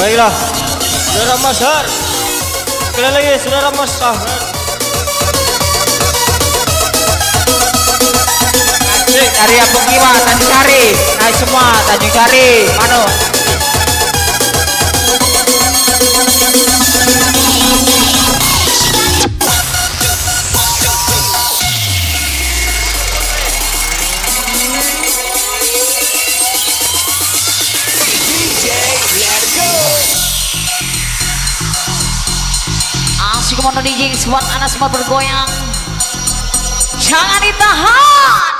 Baiklah, saudara Mas Har. Sekali lagi saudara Mas Har. Dari Abang Kiwa, Tanjung Sari, naik semua Tanjung Sari, Mano. Asik Mono DJ, buat anak semua bergoyang. Jangan ditahan.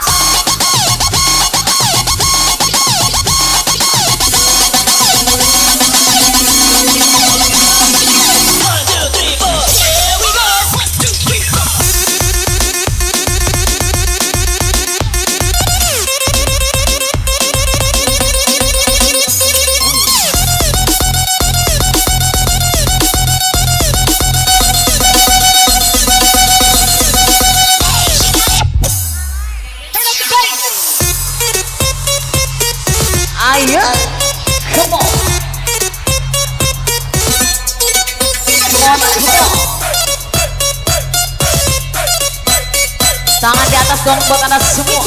Ayo, come on. Tangan di atas dong buat anda semua.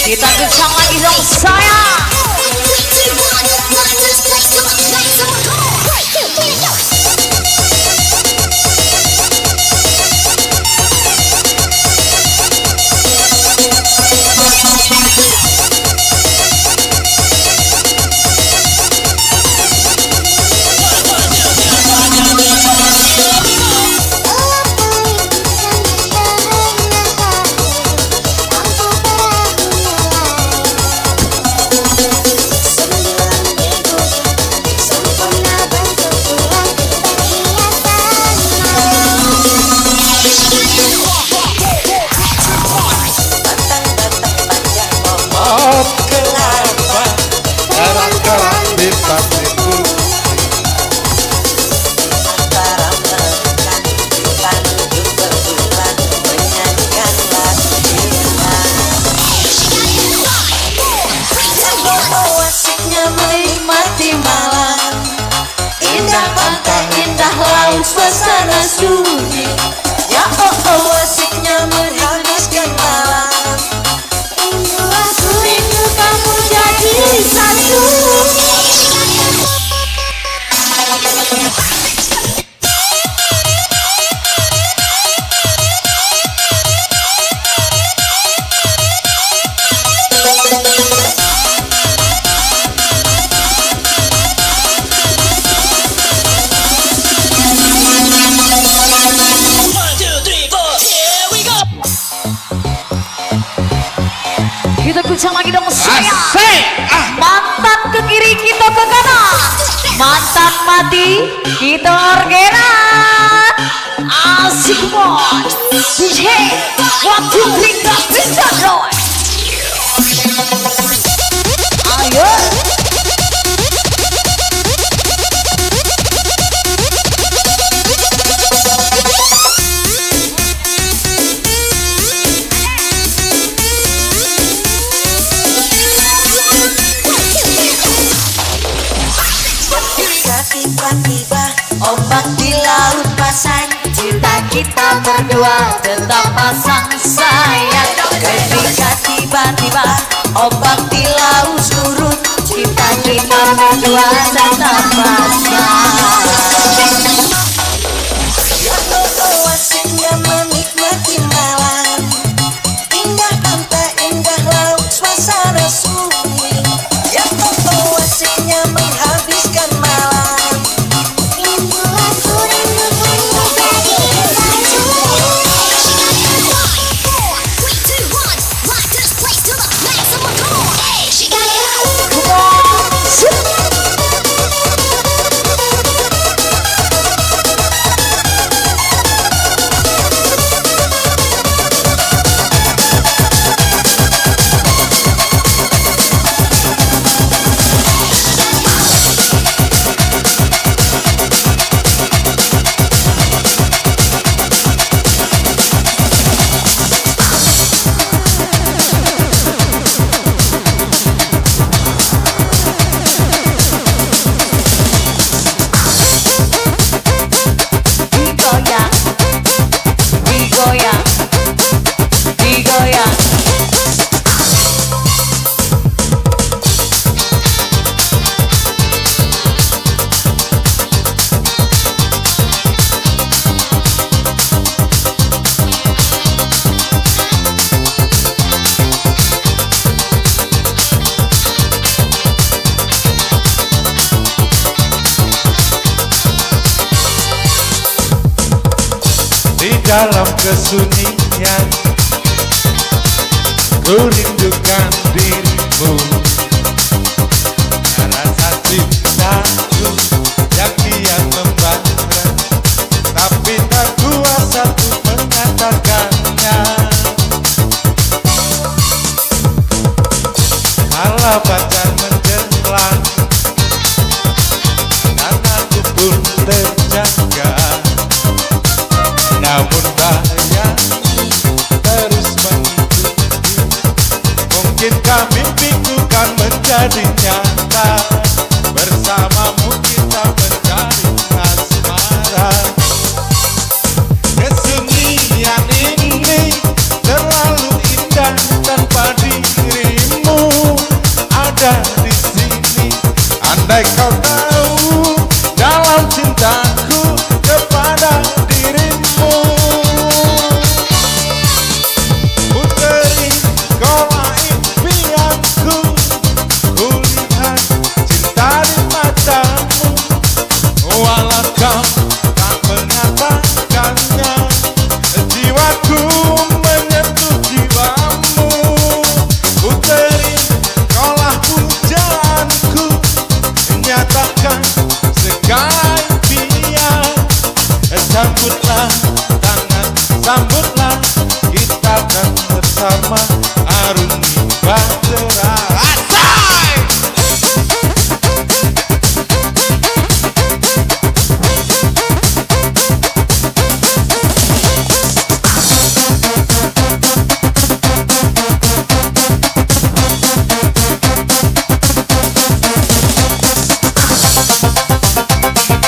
Kita kencang lagi dong sayang. Menikmati malam, indah pantai, indah laut, suasana sunyi. Ya oh asiknya menghabiskan malam. Rindu aku, rindu kamu jadi satu. Kita kencang lagi dong sayang. Mantan ke kiri, kita ke kanan. Mantan mati, kita orgenan. Asik boy. DJ, one two three, got bisa Roy. Ayo. Tiba-tiba ombak di laut pasang, cinta kita berdua tetap pasang sayang. Ketika tiba-tiba ombak di laut surut, cinta kita berdua tetap pasang. Ya oh asiknya menikmati malam, indah pantai, indah laut, suasana sunyi. Ya oh asiknya menghabiskan malam. dalam kesunyian, ku rindukan dirimu. Rasa cintaku yang kian membara, tapi tak kuasa ku mengatakannya. Kala fajar menjelang dan aku pun terjaga, namun bahaya terus mengikuti. Mungkinkah mimpiku kan menjadi nyata, bersamamu kita menjadi asmara. Kesunyian ini terlalu indah tanpa dirimu ada di sini. Andai kau tahu dalam cintaku kepada dirimu, puteri kola impianku, ku lihat cinta di matamu. Walau kau tak mengatakannya, jiwaku menyentuh jiwamu. Puteri kaulah pujaanku, nyatakan segala impian. Sambutlah tangan, sambutlah, kita akan bersama arungi bahtera. Asai!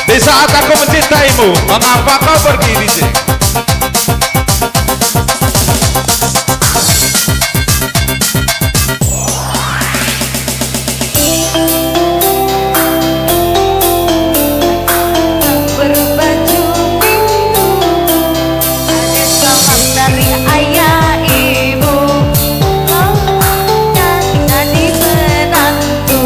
Di saat aku mencintaimu, mengapa kau pergi di sini? Berbaju biru, ada salam dari ayah ibu, dan jadi menantu.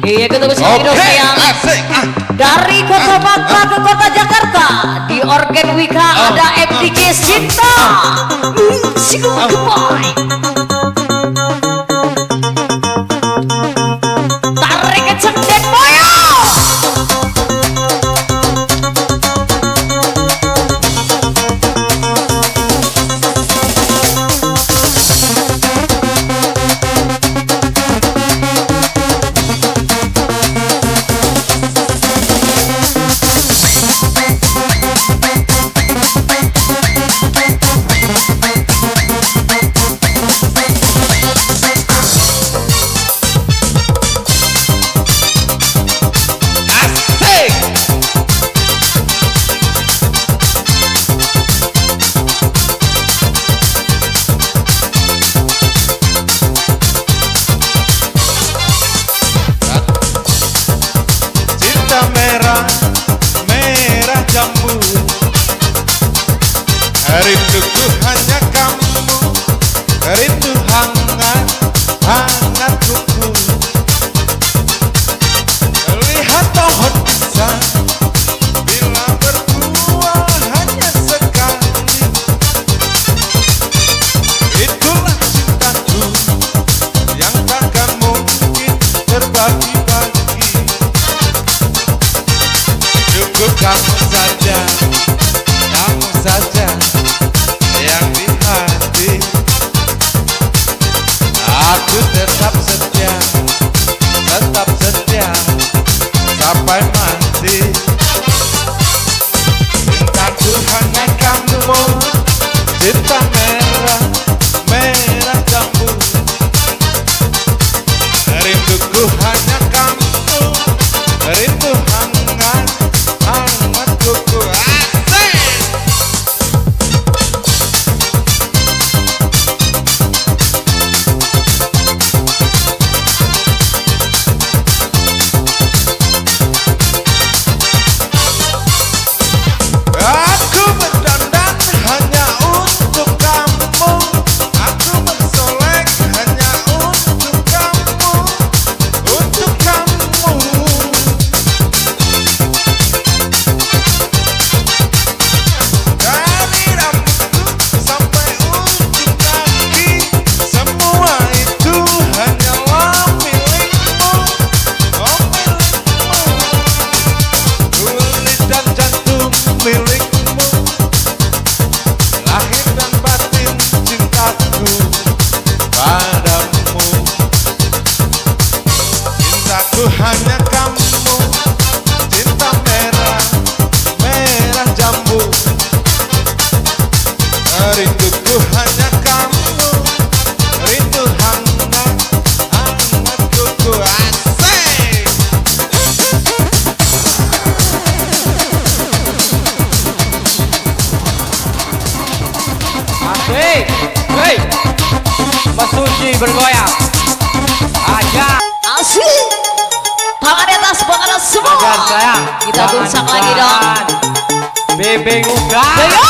Iya, ketemu sama Ido sayang. Dari kota Bangka ke kota Jakarta, di Organ Wika ada MDK Cinta. Goodbye. Tarik kenceng dek boyo. Merah jambu, rinduku hanya kamu, rindu hangat, hangat kuku. Lihat pohon pisang, bila berbuah hanya sekali. Itulah cintaku yang takkan mungkin terbagi-bagi. Cukup kamu saja yang di hati. Aku tetap setia sampai mati. Cintaku hanya kamu, semua. Agar sayang. Kita goncang lagi dong. Bebeng uga. Ayo.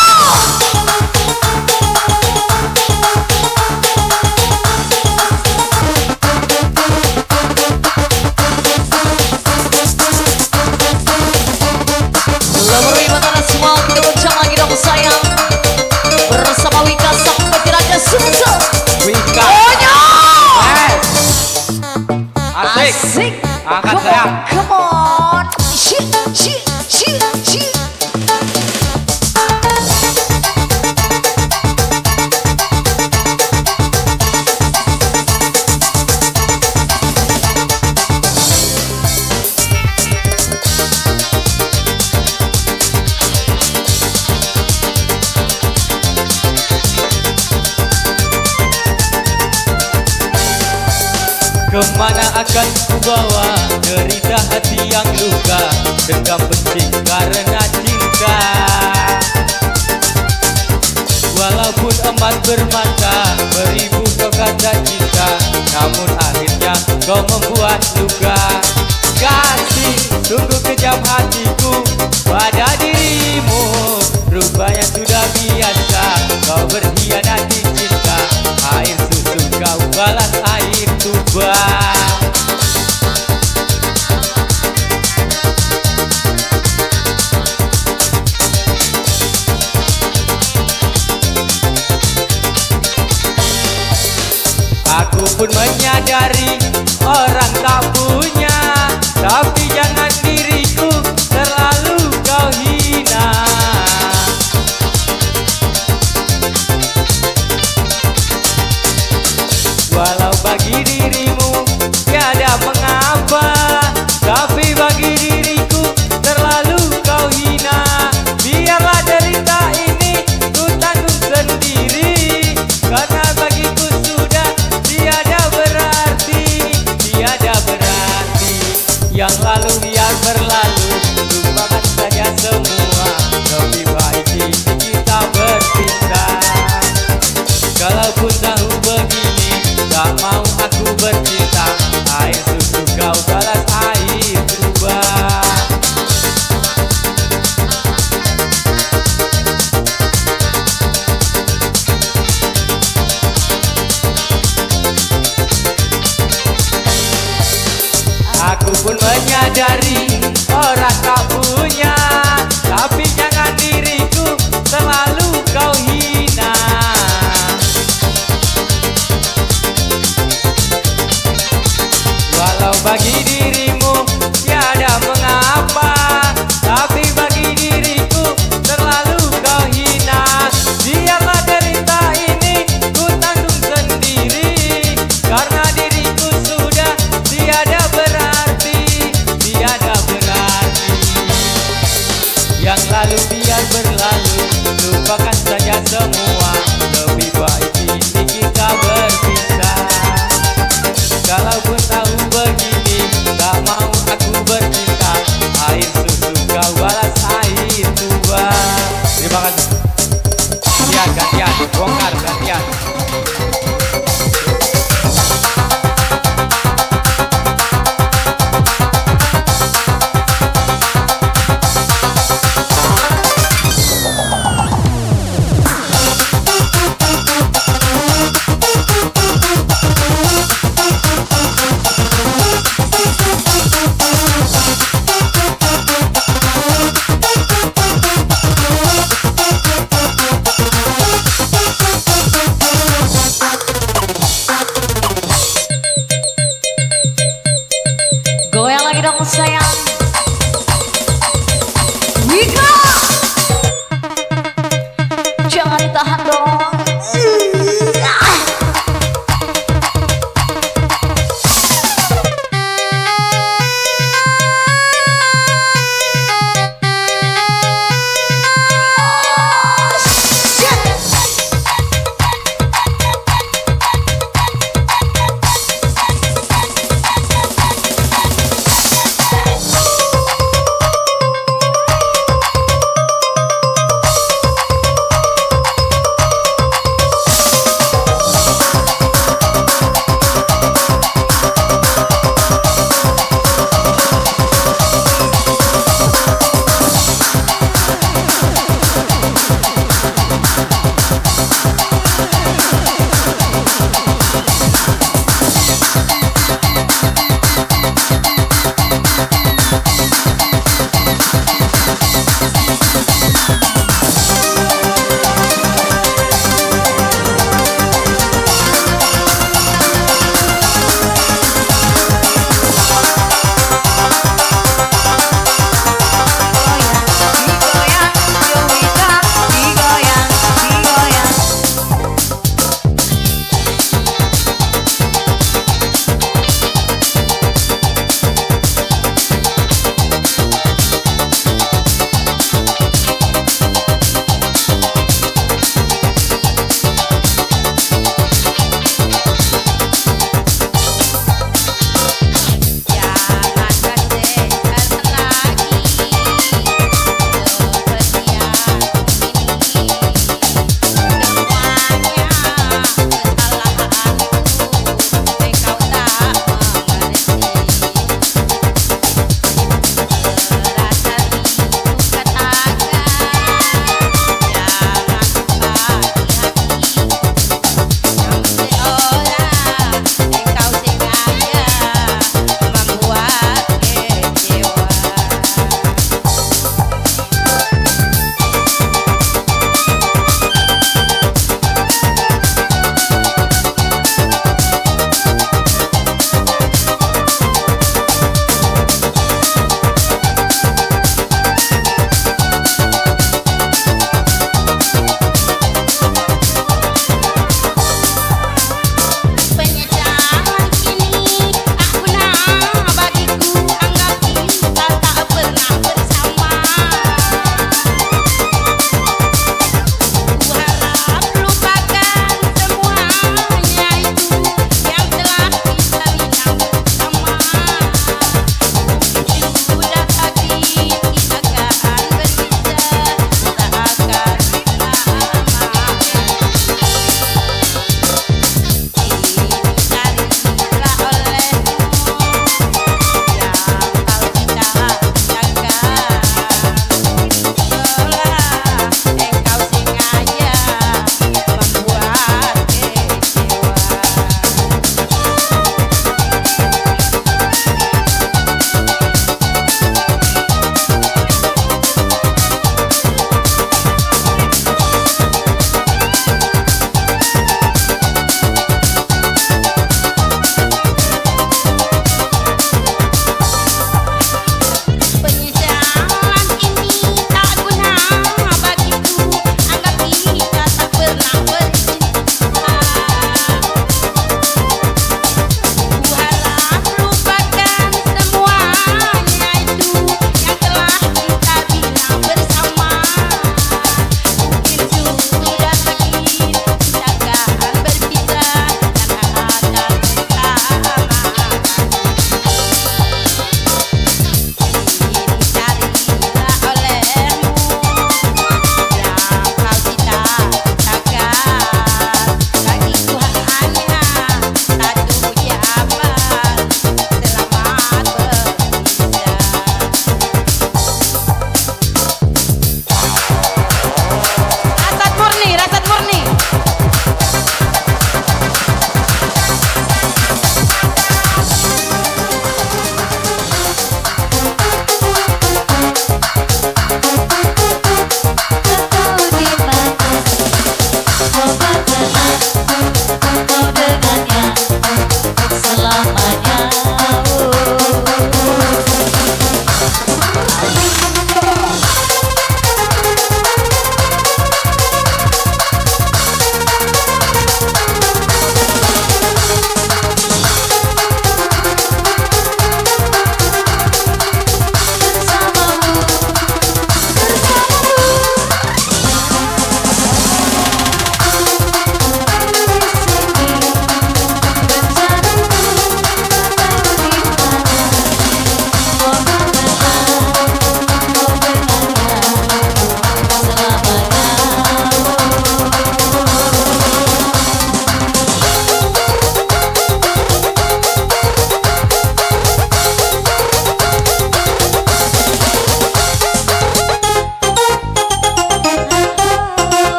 Seluruh ibu-ibu semua kita goncang lagi dong sayang. Bersama Wika sang penjelaja sukses. Wika. Asik. Asik. Angkat Come sayang. on, come on. Shit, shit, shit, shit. Kemana akan kubawa derita hati yang luka, dendam benci karena cinta. Walaupun emas bermata, beribu kau kata cinta, namun akhirnya kau membuat luka. Kasih sungguh kejam hatiku pada dirimu, rupanya sudah biasa kau berkhianati cinta. Air susu kau balas air tuba. Aku pun menyadari orang tak punya, tapi jangan diriku terlalu kau hina. Walau bagi dirimu tiada mengapa, tapi bagi diriku terlalu kau hina. Biarlah derita ini ku tanggung sendiri, karena bagiku sudah tiada berarti, tiada berarti. Yang lalu biar berlalu, lupakan saja semua, lebih baik kini kita berpisah. Kalaupun tahu begini, tak mau aku bercinta. Air susu kau balas air berubah. Aku pun menyadari orang tak punya, tapi jangan diriku terlalu kau hina. Walau bagi dirimu tiada mengapa, tapi bagi diriku terlalu kau hina. Biarlah derita ini ku tanggung sendiri, karena diriku sudah tiada berarti, tiada berarti. Yang lalu biar berlalu, lupa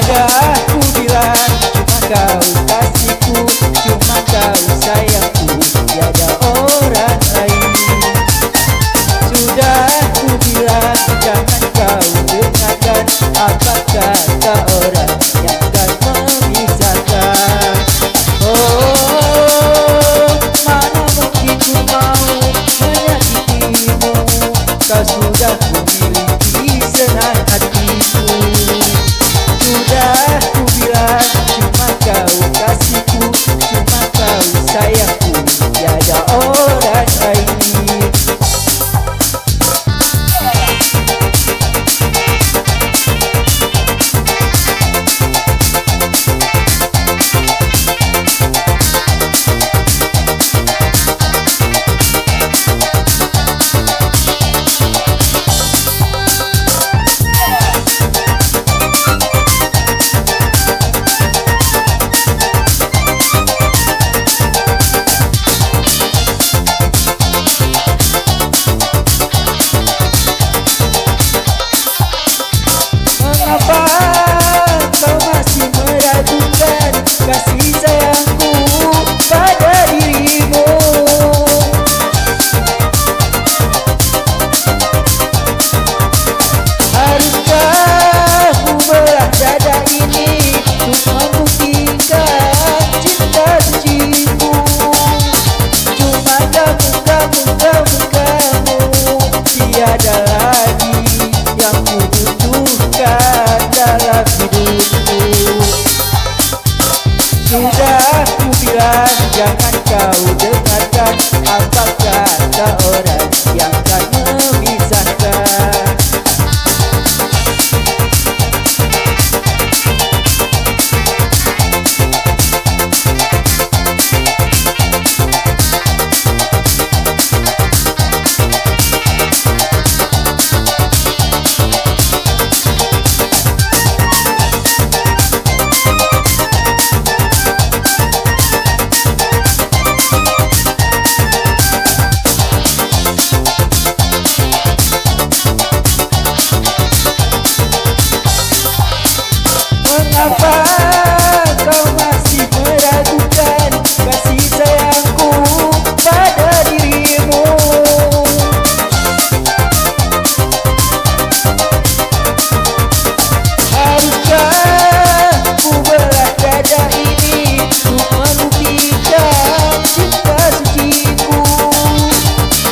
Sudah ku bilang cuma kau kasihku, cuma kau sayangku, tiada orang lain. Sudah ku bilang jangan kau dengarkan apa kata orang yang akan memisahkan. Oh, mana mungkin ku mau menyakitimu, kau sudah ku miliki senang hatiku. Sudah ku bilang cuma kau kasihku, cuma kau sayangku, tiada orang lain. Mengapa kau masih meragukan kasih sayangku pada dirimu? Haruskah ku belah dada ini untuk membuktikan cinta suciku? Cuma kamu, tiada lagi yang ku butuhkan dalam hidupku. Sudah ku bilang jangan kau dengarkan apa kata orang yang akan memisahkan. Mengapa kau masih meragukan kasih sayangku pada dirimu? Haruskah ku belah dada ini untuk membuktikan cinta suciku?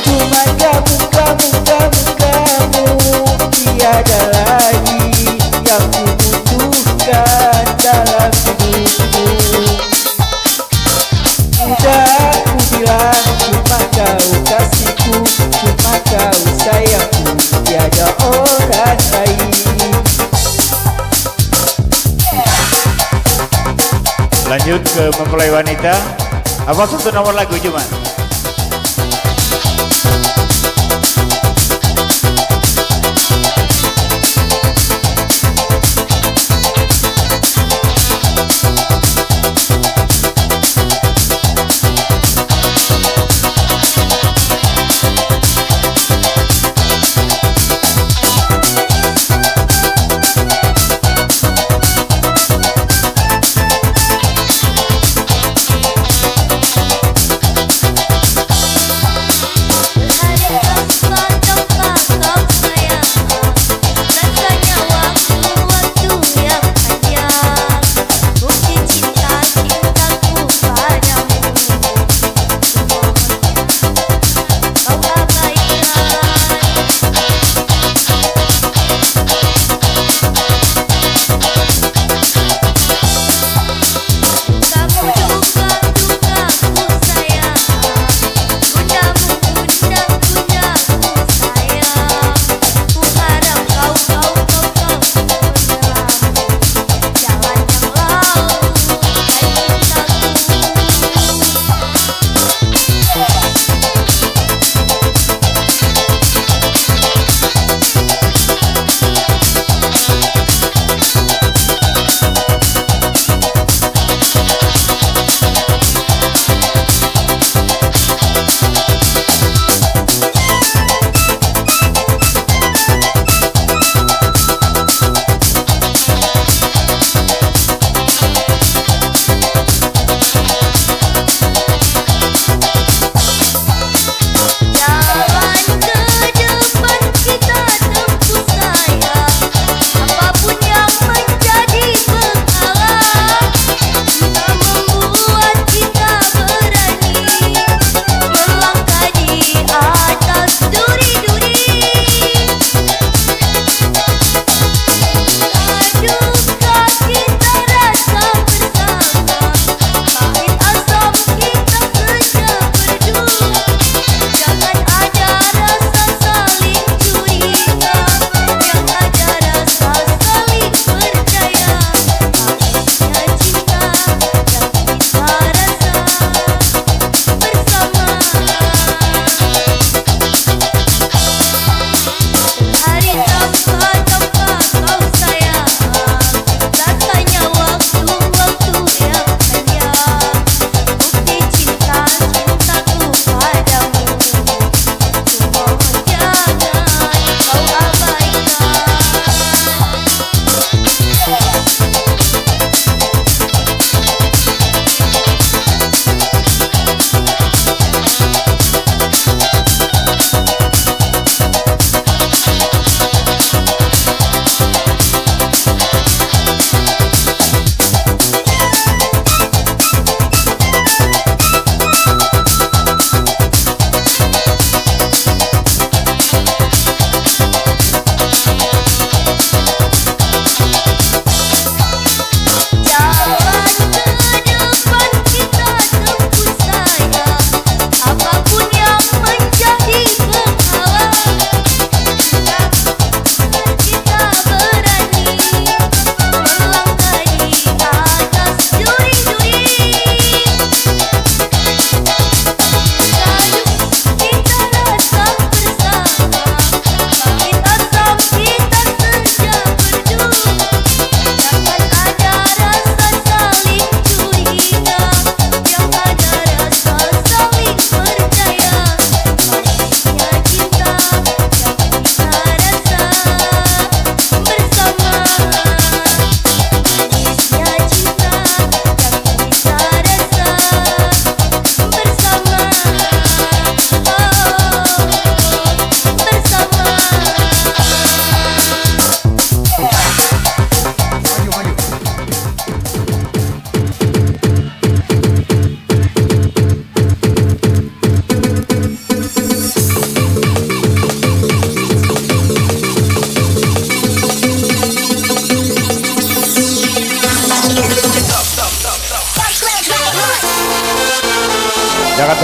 Cuma kamu, tiada lagi yang ku butuhkan dalam hidupku. Sudah ku bilang cuma kau kasihku, cuma kau sayangku, tiada orang lain. Lanjut ke mempelai wanita. Apa satu nomor lagu cuma?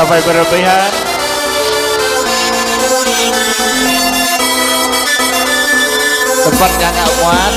sampai berlebihan. Tempatnya nggak muat.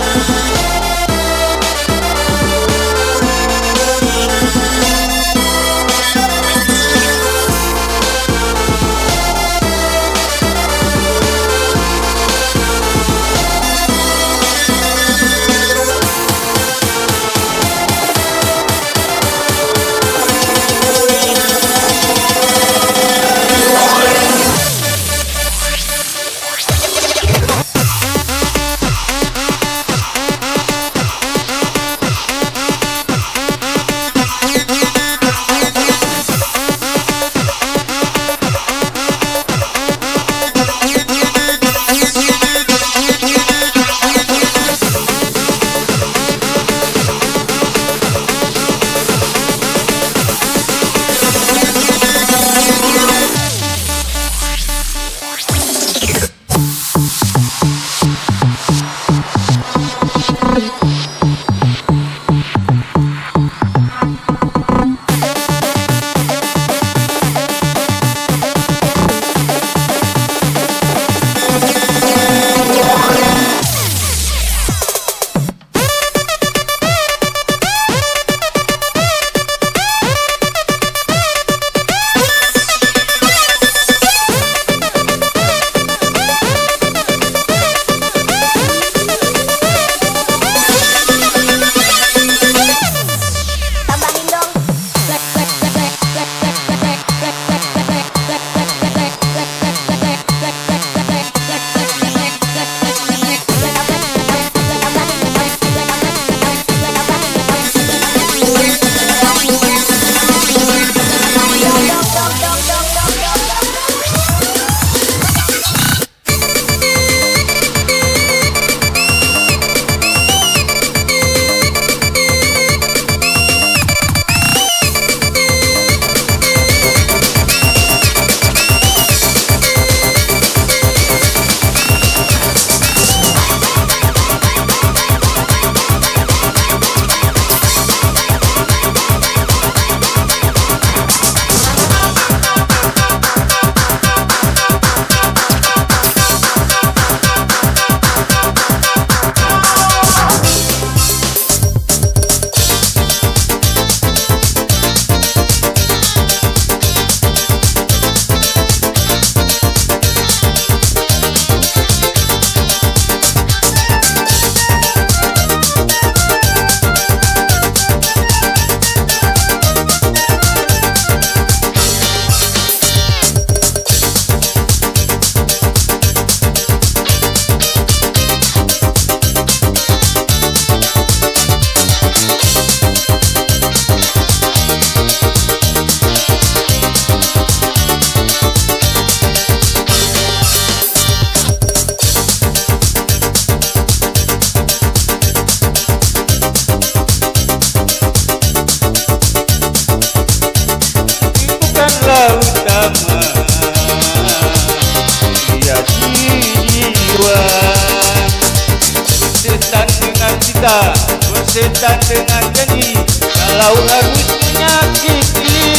Bersetan dengan janji kalau harus menyakiti,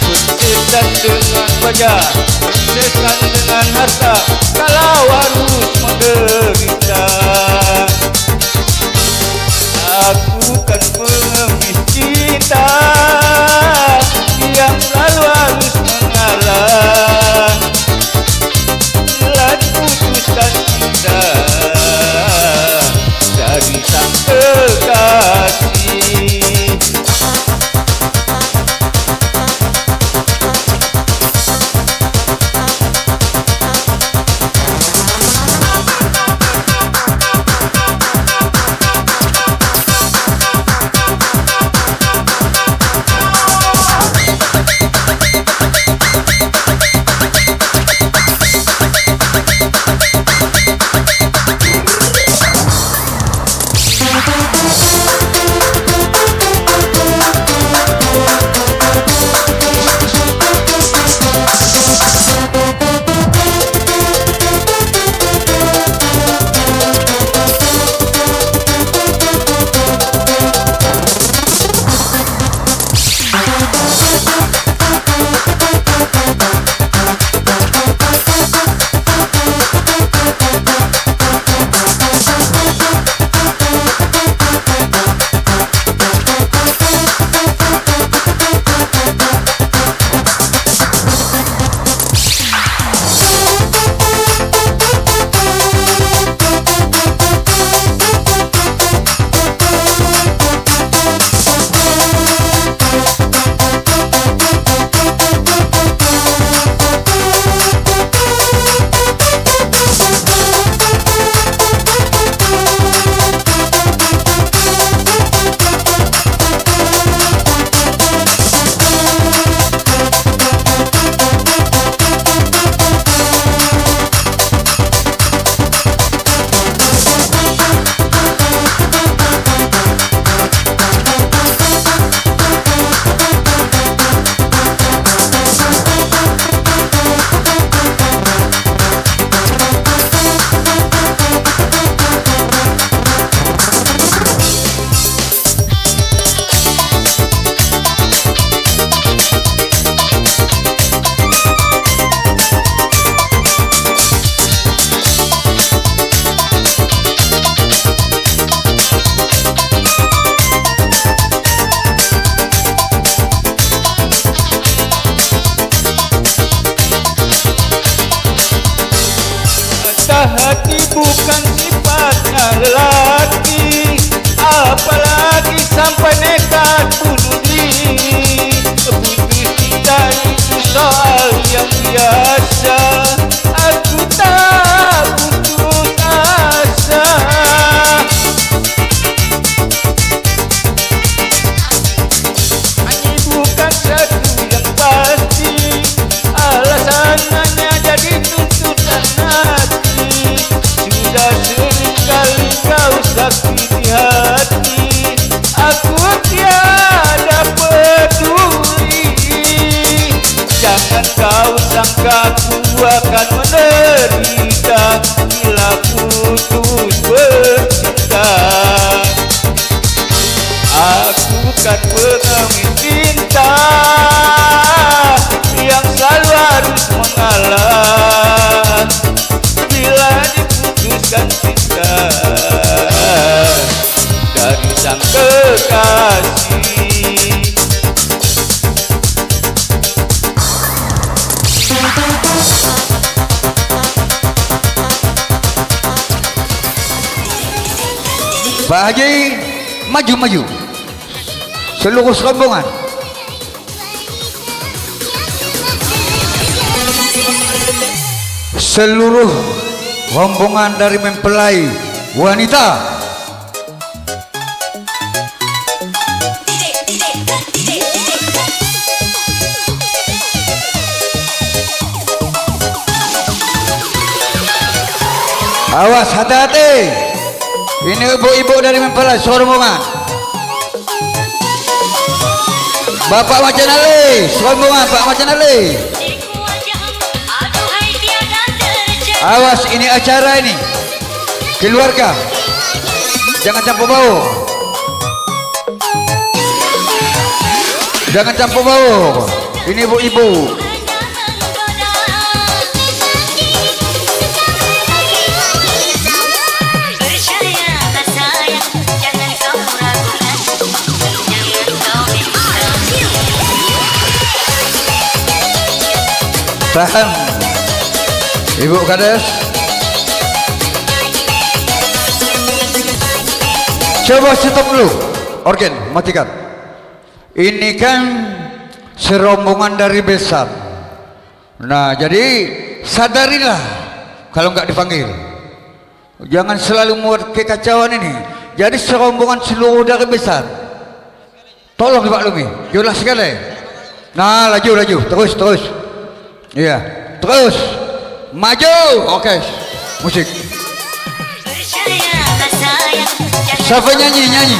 bersetan dengan wajah, bersetan dengan harta kalau harus menderita. Aku kan pengemis cinta yang selalu harus mengalah. Telah putuskan cinta dari sang kekasih. hati bukan sifatnya lelaki, apalagi sampai nekat bunuh diri. Putus cinta itu soal yang biasa, aku tak putus asa. Hanya bukan satu yang pasti, alasan hanya jadi tuntutan hati. Sudah sering kali kau sakiti hati, aku tiada peduli. Jangan kau sangka aku akan menderita bila putus bercinta. Aku kan pengamin cinta yang selalu harus mengalah bila diputuskan cinta dari sang kekasih. Pak Haji, maju-maju seluruh rombongan. Seluruh rombongan dari mempelai wanita. Awas, hati-hati. Ini ibu-ibu dari mempelai rombongan. Bapak Macan Ali, rombongan Pak Macan Ali. Awas, ini acara ini. Keluarga. Jangan campur bau. Jangan campur bau. Ini ibu-ibu. Tahan, Ibu Kades. Coba stop dulu, organ matikan. Ini kan serombongan dari besar. Nah, jadi sadarilah kalau nggak dipanggil. Jangan selalu membuat kekacauan ini. Jadi serombongan seluruh dari besar. Tolong dimaklumi, jelas sekali. Nah, laju, terus. Iya, terus maju. Oke, musik. Siapa nyanyi?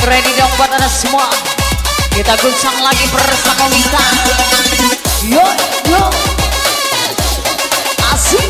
Ready dong buat anda semua. Kita guncang lagi bersama Wita. Yo, asik.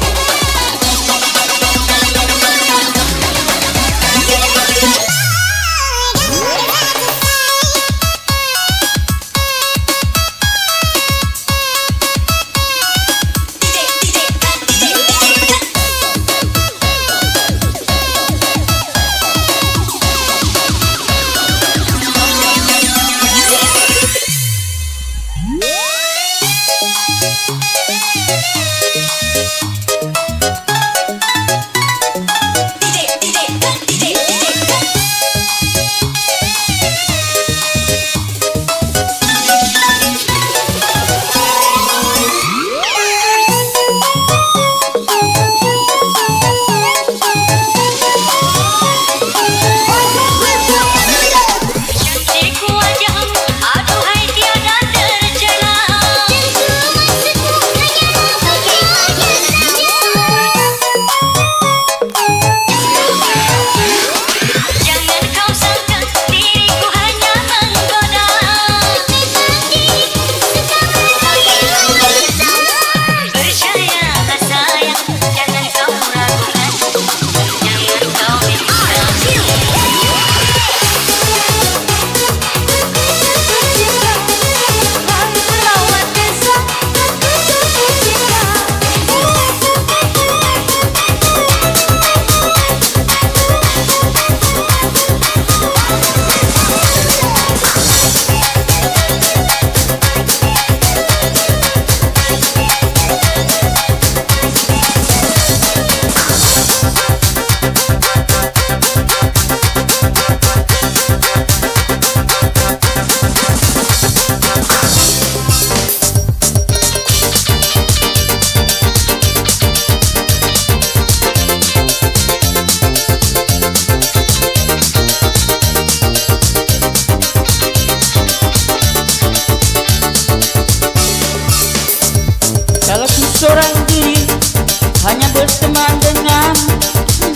berteman dengan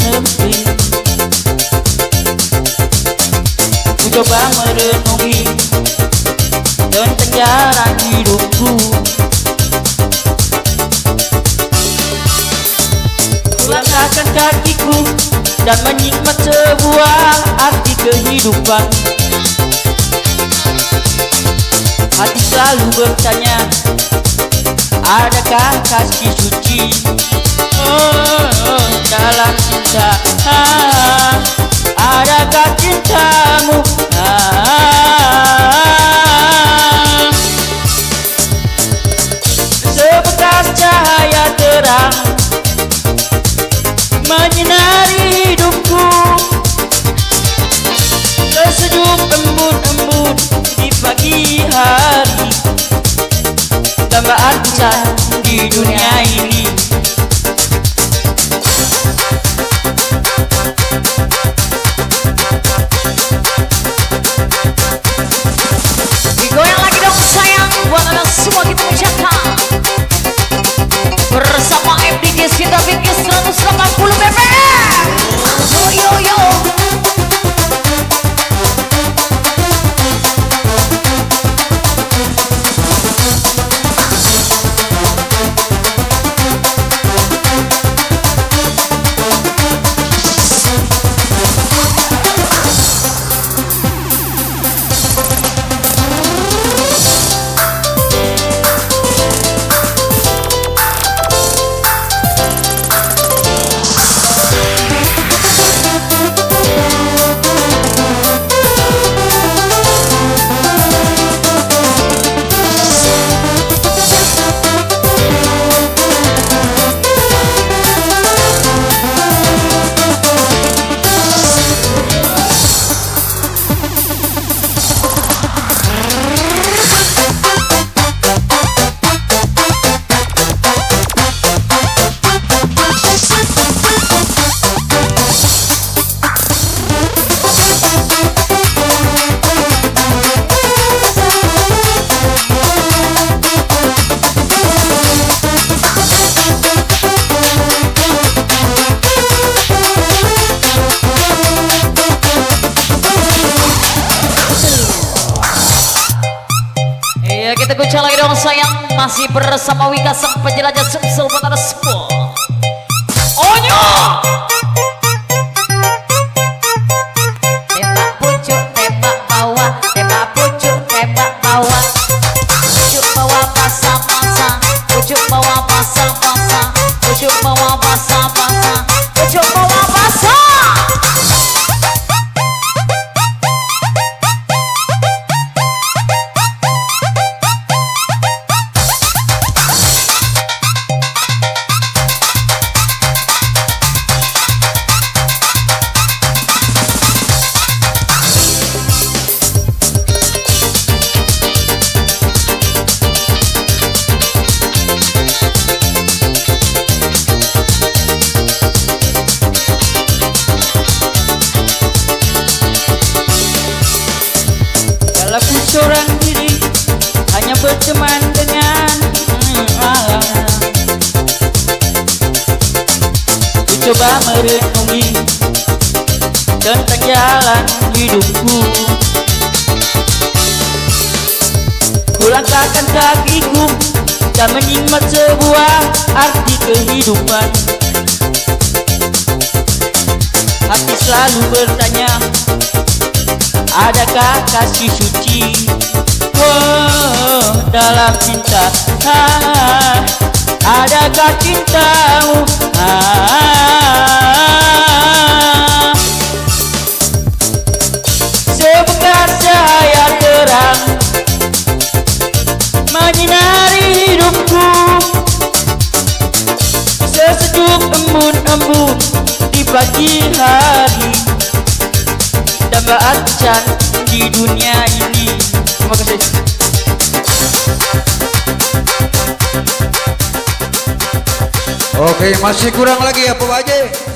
negeri. Ku coba merenungi tentang jalan hidupku. Ku langkahkan kakiku dan menikmat sebuah arti kehidupan. Hati selalu bertanya, adakah kasih suci dalam cinta? Adakah cintamu? Sebekas cahaya terang menyinari hidupku, sesejuk embun-embun di pagi hari, dambaan besar di dunia ini. Digoyang lagi dong sayang, buat anda semua kita ucapkan bersama MDG Sinta Vicky 180 BPM. Yo yo yo. Kita goncang lagi dong sayang, masih bersama Wika sang penjelajah Sumsel buat anda semua. Onyo! Tembak pucuk, tembak bawah, tembak pucuk, tembak bawah. Pucuk bawah basah-basah, pucuk bawah basah-basah, pucuk bawah basah-basah, pucuk bawah basah. Aku seorang diri hanya berteman dengan ku coba merenungi tentang jalan hidupku. Ku langkahkan kakiku dan menikmat sebuah arti kehidupan. Hati selalu bertanya, adakah kasih suci dalam cinta? Adakah cintamu? Sebekas cahaya terang menyinari hidupku, sesejuk embun-embun di pagi hari, dambaan besar di dunia ini. Terima kasih. Oke, masih kurang lagi ya Pak Haji.